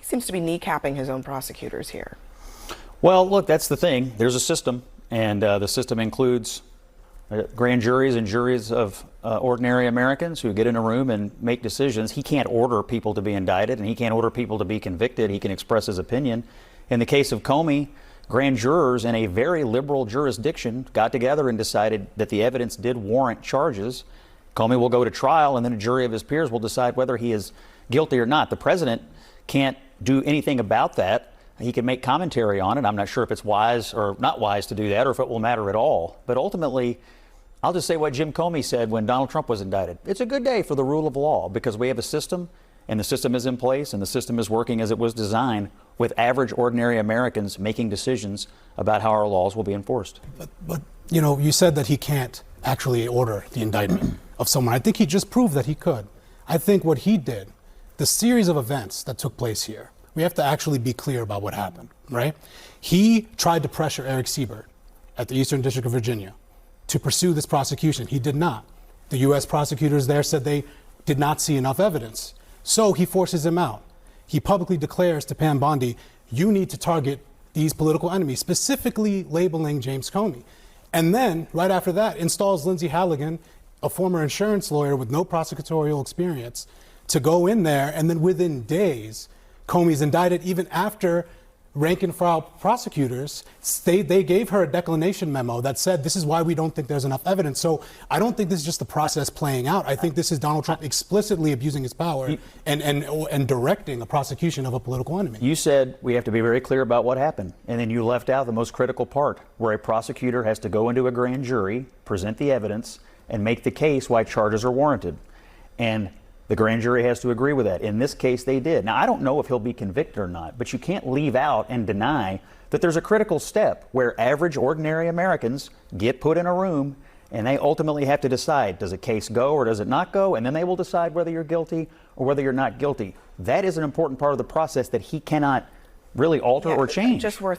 seems to be kneecapping his own prosecutors here. Well, look, that's the thing. There's a system, and the system includes grand juries and juries of ordinary Americans who get in a room and make decisions. He can't order people to be indicted, and he can't order people to be convicted. He can express his opinion. In the case of Comey, grand jurors in a very liberal jurisdiction got together and decided that the evidence did warrant charges. Comey will go to trial, and then a jury of his peers will decide whether he is guilty or not. The president can't do anything about that. He can make commentary on it. I'm not sure if it's wise or not wise to do that, or if it will matter at all. But ultimately, I'll just say what Jim Comey said when Donald Trump was indicted. It's a good day for the rule of law because we have a system, and the system is in place, and the system is working as it was designed, with average, ordinary Americans making decisions about how our laws will be enforced. But you know, you said that he can't actually order the indictment of someone. I think he just proved that he could. I think what he did, the series of events that took place here, we have to actually be clear about what happened, right? He tried to pressure Eric Siebert at the Eastern District of Virginia to pursue this prosecution. He did not. The U.S. prosecutors there said they did not see enough evidence. So he forces him out. He publicly declares to Pam Bondi, you need to target these political enemies, specifically labeling James Comey. And then, right after that, installs Lindsay Halligan, a former insurance lawyer with no prosecutorial experience, to go in there, and then within days, Comey's indicted. Even after rank and file prosecutors, they gave her a declination memo that said, this is why we don't think there's enough evidence. So I don't think this is just the process playing out. I think this is Donald Trump explicitly abusing his power and directing a prosecution of a political enemy. You said we have to be very clear about what happened, and then you left out the most critical part, where a prosecutor has to go into a grand jury, present the evidence, and make the case why charges are warranted. And the grand jury has to agree with that. In this case, they did. Now, I don't know if he'll be convicted or not, but you can't leave out and deny that there's a critical step where average, ordinary Americans get put in a room and they ultimately have to decide, does a case go or does it not go? And then they will decide whether you're guilty or whether you're not guilty. That is an important part of the process that he cannot really alter or change. Just worth